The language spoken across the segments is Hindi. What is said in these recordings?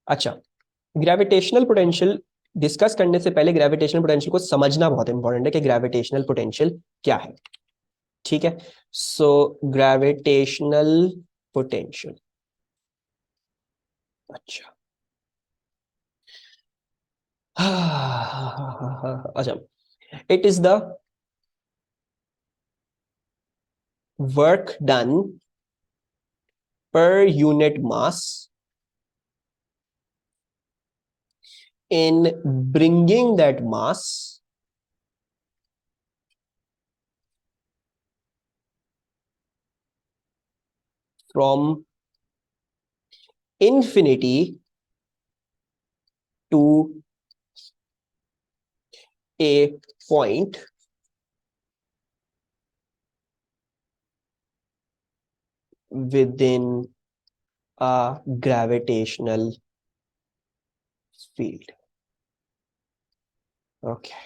अच्छा, ग्रेविटेशनल पोटेंशियल डिस्कस करने से पहले ग्रेविटेशनल पोटेंशियल को समझना बहुत इंपॉर्टेंट है कि ग्रेविटेशनल पोटेंशियल क्या है। ठीक है, सो ग्रेविटेशनल पोटेंशियल, अच्छा अच्छा, it is the work done per unit mass in bringing that mass from infinity to a point within a gravitational field. Okay.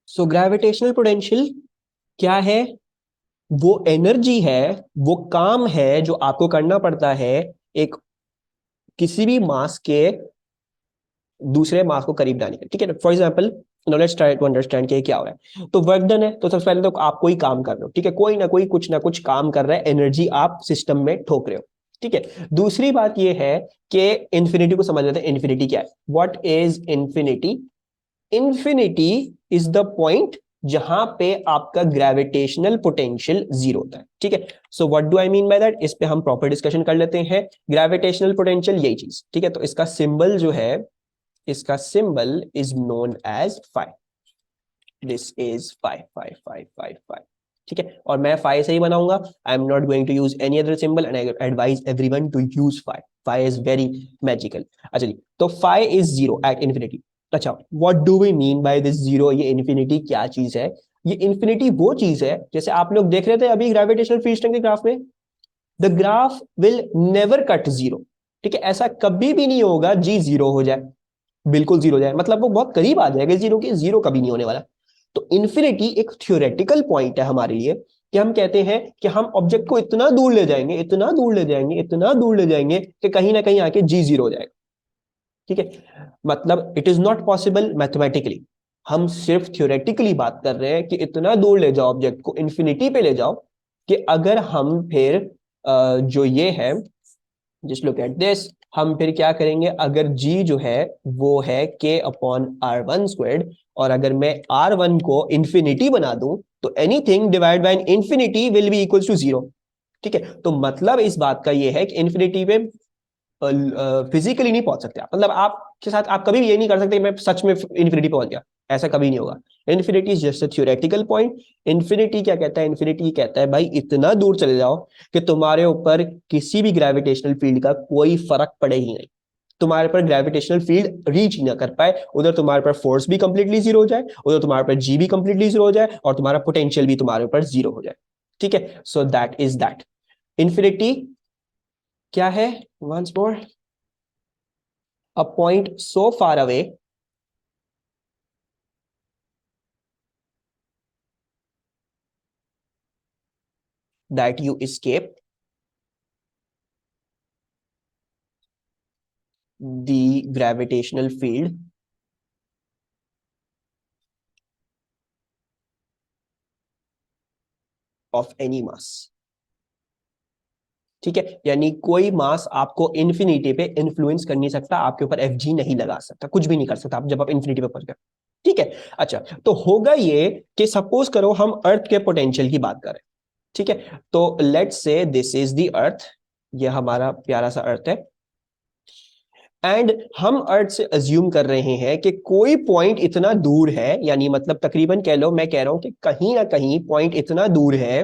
So gravitational potential क्या है? वो एनर्जी है, वो काम है जो आपको करना पड़ता है एक किसी भी मास के दूसरे मास को करीब लाने का। ठीक है, for example let's try to understand कि क्या हो रहा है। तो वर्क डन है, तो सबसे पहले तो आप कोई काम कर रहे हो, ठीक है, कोई ना कोई कुछ ना कुछ काम कर रहा है, एनर्जी आप सिस्टम में ठोक रहे हो। ठीक है, दूसरी बात ये है कि इंफिनिटी को समझ लेते हैं। इंफिनिटी क्या है? What is infinity? Infinity is the point जहां पे आपका ग्रेविटेशनल पोटेंशियल जीरो होता है। ठीक है, so what do I mean by that, इस पे हम प्रॉपर डिस्कशन कर लेते हैं। ग्रेविटेशनल पोटेंशियल यही चीज, ठीक है, तो इसका सिंबल जो है, इसका symbol is known as phi. This is phi phi phi phi phi. ठीक है, और मैं फाई से ही बनाऊंगा। I am not going to use any other symbol and I advise everyone to use phi. Phi is very magical. अच्छा जी, तो phi is zero at infinity. अच्छा, what do we mean by this zero? ये इन्फिनिटी क्या चीज है? ये इन्फिनिटी वो चीज है, जैसे आप लोग देख रहे थे अभी ग्रेविटेशनल फील्ड स्ट्रेंथ के ग्राफ में, the graph will never cut zero. ठीक है, ऐसा कभी भी नहीं होगा जी जीरो हो जाए, बिल्कुल जीरो जाए, मतलब वो बहुत करीब आ जाएगा जीरो के, जीरो कभी नहीं होने वाला। तो इन्फिनिटी एक थ्योरेटिकल पॉइंट है हमारे लिए कि हम कहते हैं कि हम ऑब्जेक्ट को इतना दूर ले जाएंगे, इतना दूर ले जाएंगे, इतना दूर ले जाएंगे कि कहीं ना कहीं आके जी जीरो हो जाएगा। ठीक है, मतलब it is not possible mathematically, हम सिर्फ थ्योरेटिकली बात कर रहे हैं कि इतना दूर ले जाओ ऑब्जेक्ट को, इन्फिनिटी पे ले जाओ, कि अगर हम फिर जो ये है, जस्ट लुक एट दिस, हम फिर क्या करेंगे, अगर g जो है वो है k upon R one squared, और अगर मैं r1 को इंफिनिटी बना दूं, तो anything divide by infinity will be equals to zero. ठीक है, तो मतलब इस बात का ये है कि इंफिनिटी पे फिजिकली नहीं पहुंच सकते आप, मतलब आपके साथ आप कभी भी ये नहीं कर सकते मैं सच में इन्फिनिटी पहुंच गया, ऐसा कभी नहीं होगा। Infinity is just a theoretical point. Infinity क्या कहता है? इन्फिनिटी कहता है भाई इतना दूर चले जाओ कि तुम्हारे ऊपर किसी भी ग्रेविटेशनल फील्ड का कोई फर्क पड़े ही नहीं, तुम्हारे पर ग्रेविटेशनल फील्ड रीच ही ना कर पाए, उधर तुम्हारे पर फोर्स भी कंप्लीटली जीरो हो जाए, उधर तुम्हारे पर जी भी कंप्लीटली जीरो हो जाए, और तुम्हारा पोटेंशियल भी तुम्हारे ऊपर जीरो हो जाए। ठीक है, so that is that. Infinity क्या है? Once more, a point so far away that you escape the gravitational field of any mass। ठीक है, यानी कोई मास आपको इन्फिनिटी पे इन्फ्लुएंस कर नहीं सकता, आपके ऊपर एफ जी नहीं लगा सकता, कुछ भी नहीं कर सकता आप जब आप इन्फिनिटी पे पहुंच गए। ठीक है, अच्छा, तो होगा ये कि सपोज करो हम अर्थ के पोटेंशियल की बात करें। ठीक है, तो let's say this is the earth, ये हमारा प्यारा सा अर्थ है, एंड हम अर्थ से अज्यूम कर रहे हैं कि कोई पॉइंट इतना दूर है, यानी मतलब तकरीबन कह लो, मैं कह रहा हूं कि कहीं ना कहीं पॉइंट इतना दूर है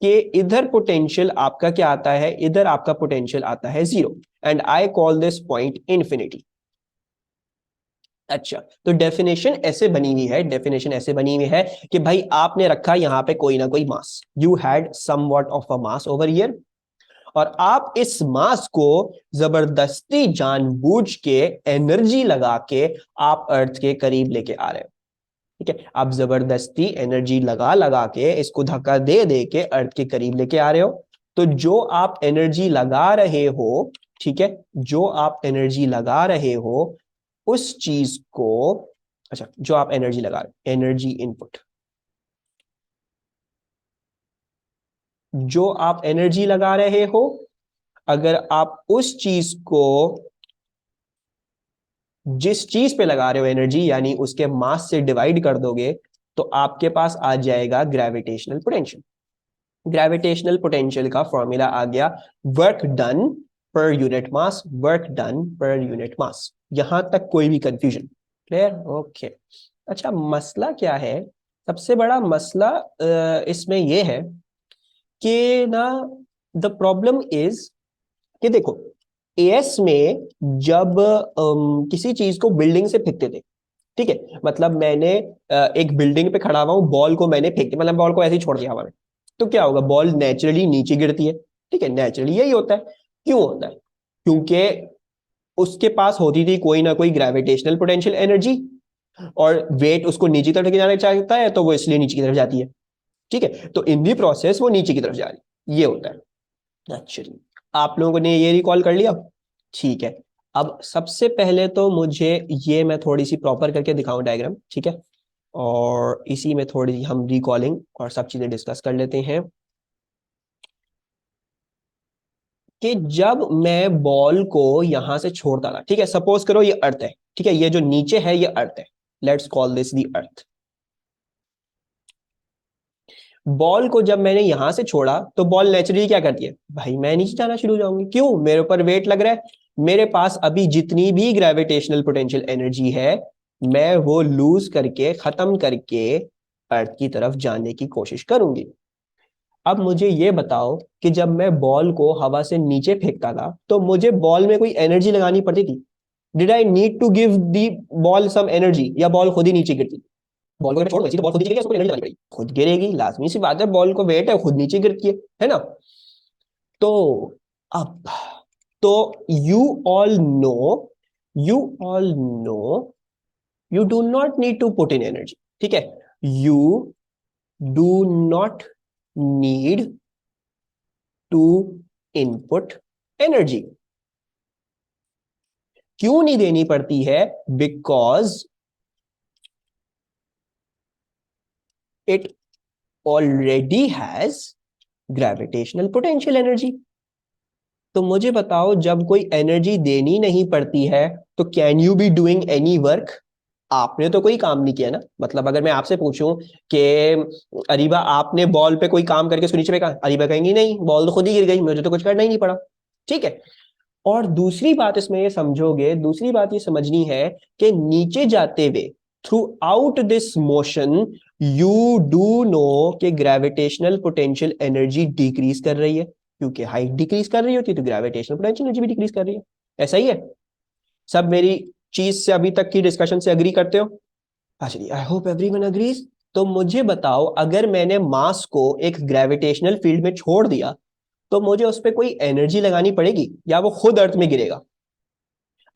कि इधर पोटेंशियल आपका क्या आता है, इधर आपका पोटेंशियल आता है zero, and I call this point infinity. अच्छा, तो डेफिनेशन ऐसे बनी हुई है, डेफिनेशन ऐसे बनी हुई है कि भाई आपने रखा यहां पे कोई ना कोई mass, you had somewhat of a mass over here, और आप इस मास को जबरदस्ती जानबूझ के एनर्जी लगा के आप अर्थ के करीब लेके आ रहे हो। ठीक है, आप जबरदस्ती एनर्जी लगा लगा के इसको धक्का दे दे के अर्थ के करीब लेके आ रहे हो। तो जो आप एनर्जी लगा रहे हो, ठीक है, जो आप एनर्जी लगा रहे हो उस चीज को, अच्छा, जो आप एनर्जी लगा रहे, एनर्जी इनपुट, जो आप एनर्जी लगा रहे हो, अगर आप उस चीज को जिस चीज पे लगा रहे हो एनर्जी, यानी उसके मास से डिवाइड कर दोगे, तो आपके पास आ जाएगा ग्रेविटेशनल पोटेंशियल। ग्रेविटेशनल पोटेंशियल का फॉर्मूला आ गया वर्क डन पर यूनिट मास, वर्क डन पर यूनिट मास। यहां तक कोई भी कंफ्यूजन? क्लियर? ओके। अच्छा, मसला क्या है? सबसे बड़ा मसला इसमें यह है कि ना, द प्रॉब्लम इज कि देखो, एएस में जब किसी चीज को बिल्डिंग से फेंकते थे, ठीक है, मतलब मैंने एक बिल्डिंग पे खड़ा हुआ हूं, बॉल को मैंने फेंक दिया, मतलब बॉल को ऐसे ही छोड़ दिया हवा में, तो क्या होगा? बॉल नेचुरली नीचे गिरती है, ठीक है, नेचुरली यही होता है। क्यों होता है? क्योंकि उसके पास होती थी कोई ना कोई ग्रेविटेशनल पोटेंशियल एनर्जी, और वेट उसको नीचे की तरफ जाना चाहता है, तो वो इसलिए नीचे की तरफ जाती है, ठीक है, तो इन दी प्रोसेस वो नीचे की तरफ जा रही है, ये होता है। अच्छा जी, आप लोगों ने ये रिकॉल कर लिया? ठीक है। अब सबसे पहले तो मुझे ये मैं थोड़ी सी प्रॉपर करके दिखाऊं डायग्राम, ठीक है, और इसी में थोड़ी हम रिकॉलिंग और सब चीजें डिस्कस कर लेते हैं कि जब मैं बॉल को यहां से छोड़ता था, ठीक है, सपोज करो ये अर्थ है, ठीक है, ये जो नीचे है ये अर्थ है, let's call this the earth. Ball को जब मैंने यहां से छोड़ा तो बॉल नेचुरली क्या करती है? भाई मैं नीचे जाना शुरू हो जाऊंगी। क्यों? मेरे ऊपर वेट लग रहा है, मेरे पास अभी जितनी भी ग्रेविटेशनल पोटेंशियल एनर्जी है, मैं वो लूज करके खत्म करके अर्थ की तरफ जाने की कोशिश करूंगी। अब मुझे ये बताओ कि जब मैं बॉल को हवा से नीचे फेंकता था तो मुझे बॉल में कोई एनर्जी लगानी पड़ती थी? Did I need to give the ball some energy, या बॉल खुद ही नीचे गिरती? बॉल को छोड़, वैसे तो बॉल खुद नीचे गिरेगी, उसको एनर्जी लगानी पड़ेगी, खुद गिरेगी, लाजमी सी बात है, बॉल को वेट है, खुद नीचे गिरती है ना? तो अब, तो you all know, you all know, you do not need to put in energy, ठीक है, you do not need to input energy. क्यों नहीं देनी पड़ती है? Because it already has gravitational potential energy. तो मुझे बताओ, जब कोई एनर्जी देनी नहीं पड़ती है तो can you be doing any work? आपने तो कोई काम नहीं किया ना। मतलब अगर मैं आपसे पूछूं कि अरीबा आपने बॉल पे कोई काम करके उसको नीचे फेंका, अरीबा कहेंगी नहीं, बॉल तो खुद ही गिर गई, मुझे तो कुछ करना ही नहीं पड़ा, ठीक है। और दूसरी बात इसमें ये समझोगे, दूसरी बात ये समझनी है कि नीचे जाते हुए throughout this motion you do know कि ग्रेविटेशनल पोटेंशियल एनर्जी डिक्रीज कर रही है, क्योंकि हाइट डिक्रीज कर रही होती है तो ग्रेविटेशनल पोटेंशियल एनर्जी भी डिक्रीज कर रही है। ऐसा ही है? सब मेरी चीज से अभी तक की डिस्कशन से अग्री करते हो? अच्छा, आई होप एवरीवन अग्रीज। तो मुझे बताओ, अगर मैंने मास को एक ग्रेविटेशनल फील्ड में छोड़ दिया तो मुझे उस पर कोई एनर्जी लगानी पड़ेगी या वो खुद अर्थ में गिरेगा?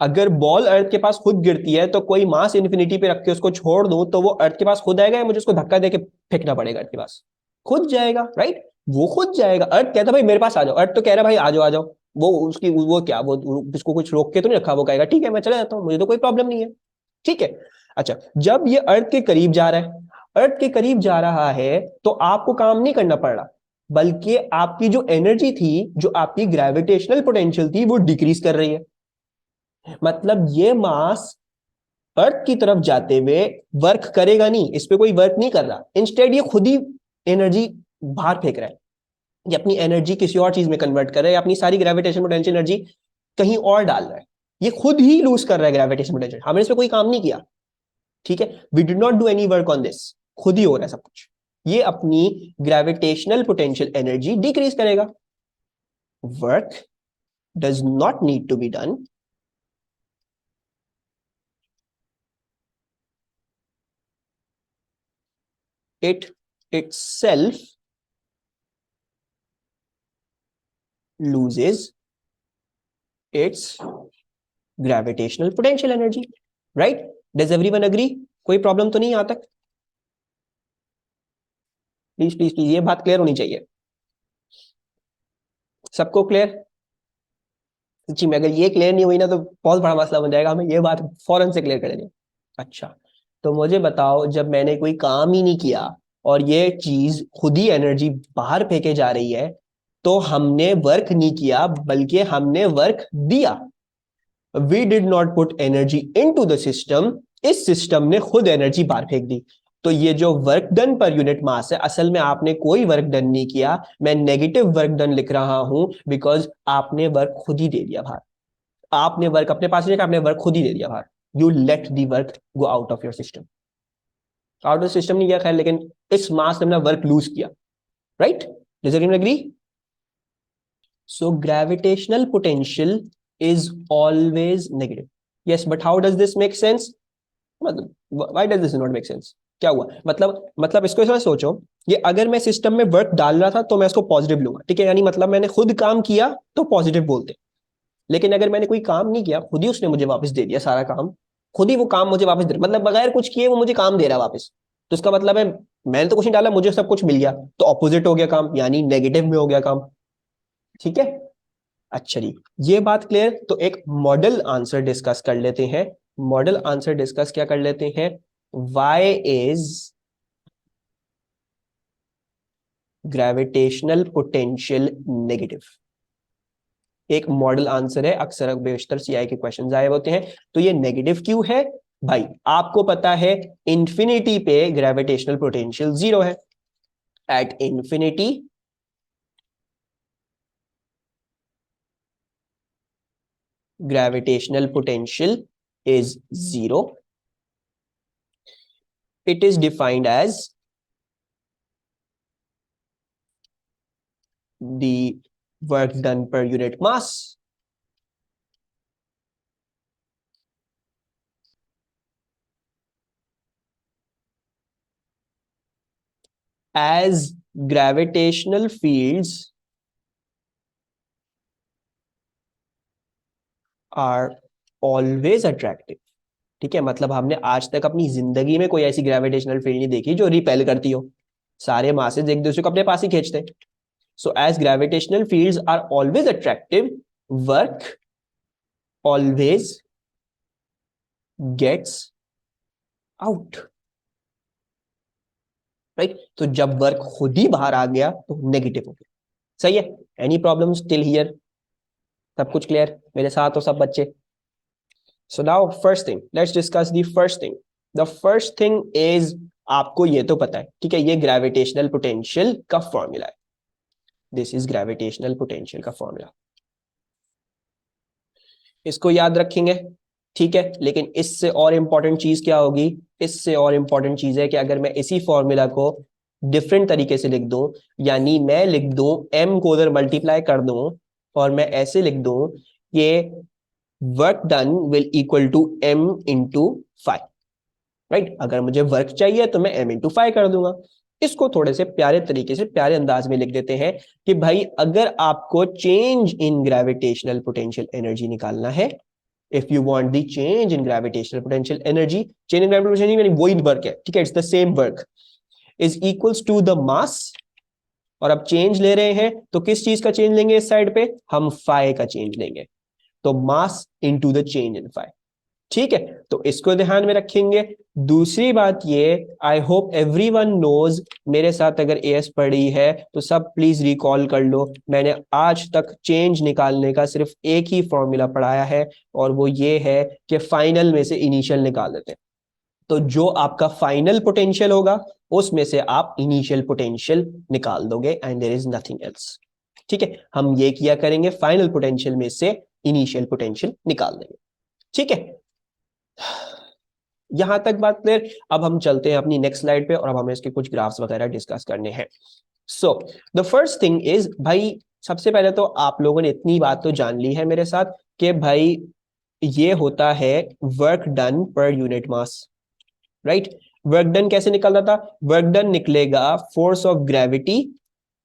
अगर बॉल अर्थ के पास खुद गिरती है तो कोई मास इन्फिनिटी पे रख के उसको छोड़ दूं तो वो अर्थ के पास खुद आएगा, या मुझे उसको धक्का देके फेंकना पड़ेगा अर्थ के पास? खुद जाएगा, राइट? वो खुद जाएगा। अर्थ कहता भाई मेरे पास आ जाओ, अर्थ तो कह रहा भाई आ जाओ आ जाओ। वो उसकी वो क्या, वो उसको कुछ रोक के तो नहीं रखा, वो कहेगा ठीक है मैं चला जाता हूँ, मुझे तो कोई प्रॉब्लम नहीं है, ठीक है। अच्छा, जब ये अर्थ के करीब जा रहा है, अर्थ के करीब जा रहा है, तो आपको काम नहीं करना पड़ रहा, बल्कि आपकी जो एनर्जी थी, जो आपकी ग्रेविटेशनल पोटेंशियल थी, वो डिक्रीज कर रही है। मतलब ये मास अर्थ की तरफ जाते हुए वर्क करेगा नहीं, इस पे कोई वर्क नहीं कर रहा, इंस्टेड ये खुद ही एनर्जी बाहर फेंक रहा है, ये अपनी एनर्जी किसी और चीज में कन्वर्ट कर रहा है, अपनी सारी ग्रेविटेशन पोटेंशियल एनर्जी कहीं और डाल रहा है, ये खुद ही लूज कर रहा है ग्रेविटेशन पोटेंशियल, हमने इस पे कोई काम नहीं किया, ठीक है, we did not do any work on this, खुद ही हो रहा है सब कुछ। ये अपनी ग्रेविटेशनल पोटेंशियल एनर्जी डिक्रीज करेगा। Work does not need to be done, it itself loses its gravitational potential energy, right? Does everyone agree? कोई प्रॉब्लम तो नहीं यहां तक? प्लीज प्लीज प्लीज, ये बात क्लियर होनी चाहिए। सबको क्लियर? सच्ची में अगर ये क्लियर नहीं हुई ना तो बहुत बड़ा मसला बन जाएगा, हमें ये बात फौरन से क्लियर करेंगे। अच्छा, तो मुझे बताओ, जब मैंने कोई काम ही नहीं किया और ये चीज खुद ही एनर्जी बाहर फेंके जा रही है, तो हमने वर्क नहीं किया बल्कि हमने वर्क दिया। We did not put energy into the system, इस सिस्टम ने खुद एनर्जी बाहर फेंक दी। तो ये जो work done per unit mass है, असल में आपने कोई वर्क डन नहीं किया, मैं नेगेटिव वर्क डन लिख रहा हूं बिकॉज आपने वर्क खुद ही दे दिया बाहर। आपने वर्क अपने पास नहीं रखा, आपने वर्क खुद ही दे दिया बाहर। You let the work go out of your system. Out of system नहीं किया खैर, लेकिन इस मास ने अपना वर्क लूज किया। Right? Does everyone agree? So gravitational potential is always negative. Yes, but how does this make sense? मतलब why does this not make sense? क्या हुआ? मतलब इसको ऐसा सोचो, ये अगर मैं सिस्टम में वर्क डाल रहा था तो मैं इसको पॉजिटिव लूंगा, ठीक है, यानी मतलब मैंने खुद काम किया तो पॉजिटिव बोलते। लेकिन अगर मैंने कोई काम नहीं किया, खुद ही उसने मुझे वापस दे दिया सारा काम, खुद ही वो काम मुझे वापस दे रहा, मतलब बगैर कुछ किए वो मुझे काम दे रहा वापस, तो इसका मतलब है मैंने तो कुछ नहीं डाला, मुझे सब कुछ मिल गया, तो ऑपोजिट हो गया काम, यानी नेगेटिव में हो गया काम। ठीक है? अच्छा जी, ये बात क्लियर? तो एक मॉडल आंसर डिस्कस कर लेते हैं। मॉडल आंसर डिस्कस क्या कर लेते हैं? Why is gravitational potential negative? एक मॉडल आंसर है, अक्सर बेशतर सीआई के क्वेश्चंस आए होते हैं। तो ये नेगेटिव क्यों है भाई? आपको पता है इंफिनिटी पे ग्रेविटेशनल पोटेंशियल जीरो है। At infinity gravitational potential is zero. It is defined as the work done per unit mass as gravitational fields are always attractive. ठीक है, मतलब हमने आज तक अपनी जिंदगी में कोई ऐसी ग्रेविटेशनल फील्ड नहीं देखी जो रिपेल करती हो, सारे मासेस एक दूसरे को अपने पास ही खींचते हैं। So as gravitational fields are always attractive, work always gets out. Right? तो जब वर्क खुद ही बाहर आ गया तो नेगेटिव हो गया। सही है? Any problem till here? सब कुछ क्लियर मेरे साथ हो सब बच्चे? So now first thing, let's discuss the first thing. The first thing is, आपको ये तो पता है, ठीक है, ये ग्रेविटेशनल पोटेंशियल का फॉर्मूला है। दिस इज ग्रेविटेशनल पोटेंशियल का फॉर्मूला, इसको याद रखेंगे। ठीक है, लेकिन इससे और इंपॉर्टेंट चीज क्या होगी? इससे और इंपॉर्टेंट चीज है कि अगर मैं इसी फॉर्मूला को डिफरेंट तरीके से लिख दूं, यानी मैं लिख दूं m को उधर मल्टीप्लाई कर दूं और मैं ऐसे लिख दूं कि work done will equal to m into 5। Right? अगर मुझे वर्क चाहिए तो मैं m इंटू 5 कर दूंगा। इसको थोड़े से प्यारे तरीके से, प्यारे अंदाज में लिख देते हैं कि भाई अगर आपको change in gravitational potential energy निकालना है, if you want the change in gravitational potential energy, change in gravitational energy यानी वही वर्क है, ठीक है, it's the same work is equals to the mass। और अब चेंज ले रहे हैं तो किस चीज का चेंज लेंगे? इस साइड पे हम फाई का चेंज लेंगे, तो mass into the change in phi. ठीक है, तो इसको ध्यान में रखेंगे। दूसरी बात ये, आई होप एवरीवन नोज, मेरे साथ अगर एएस पढ़ी है तो सब प्लीज रिकॉल कर लो, मैंने आज तक चेंज निकालने का सिर्फ एक ही फॉर्मूला पढ़ाया है, और वो ये है कि फाइनल में से इनिशियल निकाल देते हैं। तो जो आपका फाइनल पोटेंशियल होगा उसमें से आप इनिशियल पोटेंशियल निकाल दोगे, and there is nothing else. ठीक है, हम ये किया करेंगे, फाइनल पोटेंशियल में से इनिशियल पोटेंशियल निकाल देंगे। ठीक है, यहां तक बात क्लियर? अब हम चलते हैं अपनी नेक्स्ट स्लाइड पे और अब हमें इसके कुछ ग्राफ्स वगैरह डिस्कस करने हैं। So the first thing is, भाई सबसे पहले तो आप लोगों ने इतनी बात तो जान ली है मेरे साथ कि भाई ये होता है वर्क डन पर यूनिट मास। राइट? वर्क डन कैसे निकल रहा था? वर्क डन निकलेगा force of gravity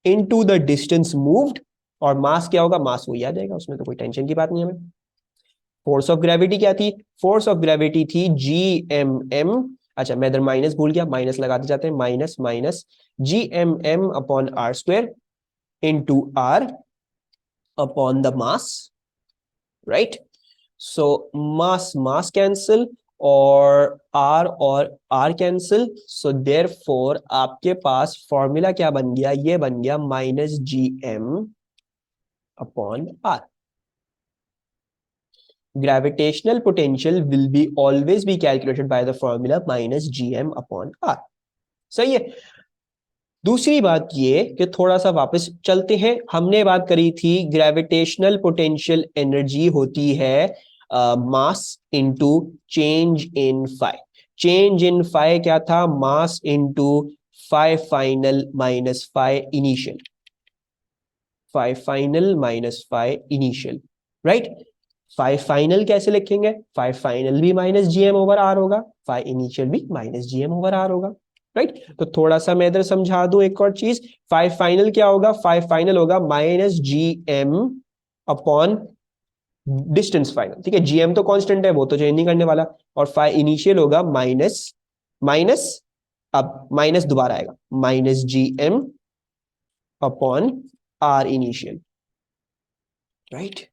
into the distance moved, और मास क्या होगा? मास वही आ जाएगा, उसमें तो कोई टेंशन की बात नहीं है हमें। फोर्स ऑफ ग्रेविटी क्या थी? फोर्स ऑफ ग्रेविटी थी जी एम एम, अच्छा मैं इधर माइनस भूल गया, माइनस लगाते जाते हैं, minus minus G M M upon R square into R, upon the mass, right? So mass mass cancel और आर कैंसिल, सो देयरफॉर आपके पास फॉर्मूला क्या बन गया, ये बन गया minus G M upon R. Gravitational potential will be always be calculated by the formula minus gm upon r. सही है. दूसरी बात ये कि थोड़ा सा वापस चलते हैं. हमने बात करी थी ग्रेविटेशनल पोटेंशियल एनर्जी होती है mass into change in phi. Change in phi क्या था, mass into phi final minus phi initial. Phi final minus phi initial, right? Phi final कैसे लिखेंगे, फाई फाइनल भी माइनस जीएम ओवर आर होगा, फाई इनिशियल भी माइनस जीएम ओवर आर होगा, राइट? तो थोड़ा सा मैं इधर समझा दूं एक और चीज. फाई फाइनल क्या होगा, फाई फाइनल होगा minus G M upon distance final. ठीक है, जीएम तो कांस्टेंट है, वो तो चेंज नहीं करने वाला. और फाई इनिशियल होगा माइनस माइनस, अब माइनस दोबारा आएगा, minus G M upon R initial, right?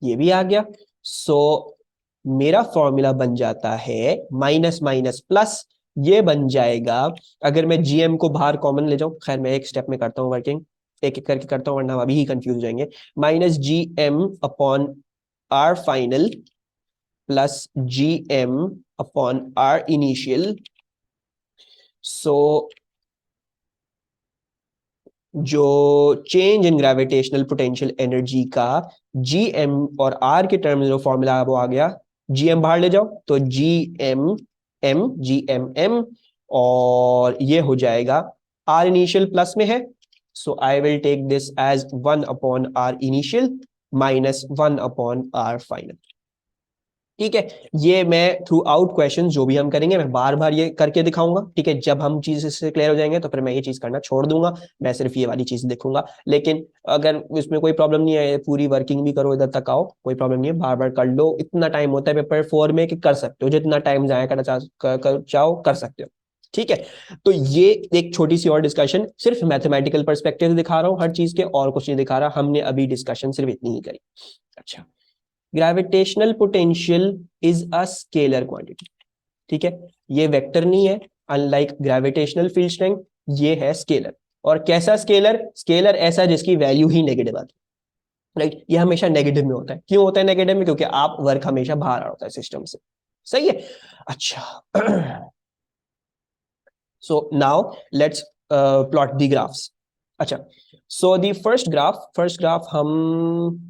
ये भी आ गया. सो मेरा फॉर्मूला बन जाता है माइनस माइनस प्लस, ये बन जाएगा. अगर मैं जीएम को बाहर कॉमन ले जाऊं, खैर मैं एक स्टेप में करता हूं वर्किंग, एक एक करके करता हूं वरना अभी ही कंफ्यूज हो जाएंगे. Minus G M upon R final plus G M upon R initial. So जो change in gravitational potential energy का जी एम और आर के टर्म में जो फॉर्मूला वो आ गया, जी एम बाहर ले जाओ तो G M M G M M, और ये हो जाएगा आर इनिशियल प्लस में है, so I will take this as 1 upon R initial minus 1 upon R final. ठीक है, ये मैं थ्रू आउट क्वेश्चन जो भी हम करेंगे मैं बार बार ये करके दिखाऊंगा. ठीक है, जब हम चीज से क्लियर हो जाएंगे तो फिर मैं ये चीज करना छोड़ दूंगा, मैं सिर्फ ये वाली चीज देखूंगा. लेकिन अगर इसमें कोई प्रॉब्लम नहीं है, पूरी वर्किंग भी करो, इधर तक आओ, कोई प्रॉब्लम नहीं है, बार बार कर लो. इतना टाइम होता है पेपर 4 में कि कर सकते हो, जितना टाइम जाया करना चाहो कर सकते हो. ठीक है, तो ये एक छोटी सी और डिस्कशन सिर्फ मैथमेटिकल पर्सपेक्टिव से दिखा रहा हूँ हर चीज के, और कुछ नहीं दिखा रहा. हमने अभी डिस्कशन सिर्फ इतनी ही करी. अच्छा, gravitational potential is a scalar quantity. ठीक है, ये वेक्टर नहीं है, अनलाइक ग्रेविटेशनल फील्ड स्ट्रेंथ, ये है स्केलर. और कैसा स्केलर, स्केलर ऐसा जिसकी वैल्यू ही नेगेटिव आती है, राइट? ये हमेशा नेगेटिव में होता है. क्यों होता है नेगेटिव में, क्योंकि आप वर्क हमेशा बाहर आ रहा होता है सिस्टम से. सही है. अच्छा, so now let's plot the graphs. अच्छा, सो द फर्स्ट ग्राफ हम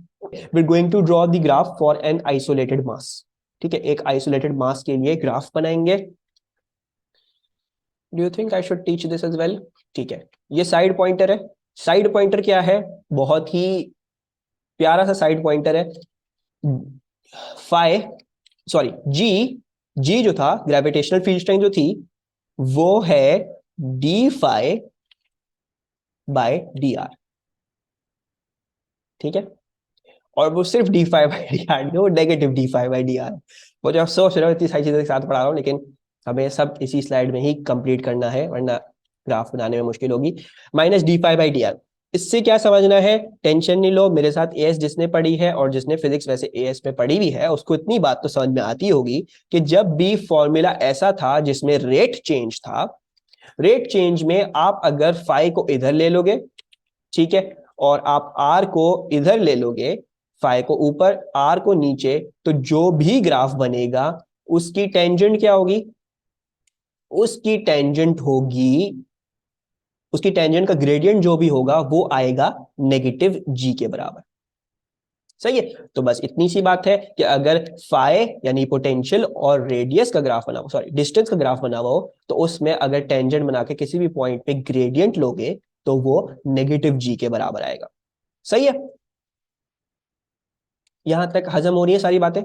we're going to draw the graph for an isolated mass. ठीक है, एक आइसोलेटेड मास के लिए ग्राफ बनाएंगे. Do you think I should teach this as well? ठीक है, ये साइड पॉइंटर है. साइड पॉइंटर क्या है, बहुत ही प्यारा सा साइड पॉइंटर है. फाई, सॉरी जी, जी जो था ग्रेविटेशनल फील्ड स्ट्रेंथ जो थी वो है D phi by D R. ठीक है, और वो सिर्फ D phi by D R नहीं, वो negative D phi by D R. वो जो आप सोच रहे हो इतनी सारी चीजें एक साथ पढ़ा रहा हूँ, लेकिन हमें सब इसी स्लाइड में ही कंप्लीट करना है वरना ग्राफ बनाने में मुश्किल होगी. Minus D phi by D R, इससे क्या समझना है, टेंशन नहीं लो. मेरे साथ एएस जिसने पढ़ी है और जिसने फिजिक्स वैसे एएस में पढ़ी भी है उसको इतनी बात तो समझ में आती होगी कि जब भी फॉर्मूला ऐसा था जिसमें रेट चेंज था, रेट चेंज में आप अगर फाई को इधर ले लोगे, ठीक है, और आप आर को इधर ले लोगे, फाई को ऊपर आर को नीचे, तो जो भी ग्राफ बनेगा उसकी टेंजेंट क्या होगी, उसकी टेंजेंट होगी, उसकी टेंजेंट का ग्रेडियंट जो भी होगा वो आएगा नेगेटिव जी के बराबर. सही है, तो बस इतनी सी बात है कि अगर फाई यानी पोटेंशियल और रेडियस का ग्राफ बना, सॉरी डिस्टेंस का ग्राफ बना हुआ हो, तो उसमें अगर टेंजेंट बना के किसी भी पॉइंट पे ग्रेडियंट लोगे तो वो नेगेटिव जी के बराबर आएगा. सही है, यहां तक हजम हो रही है सारी बातें?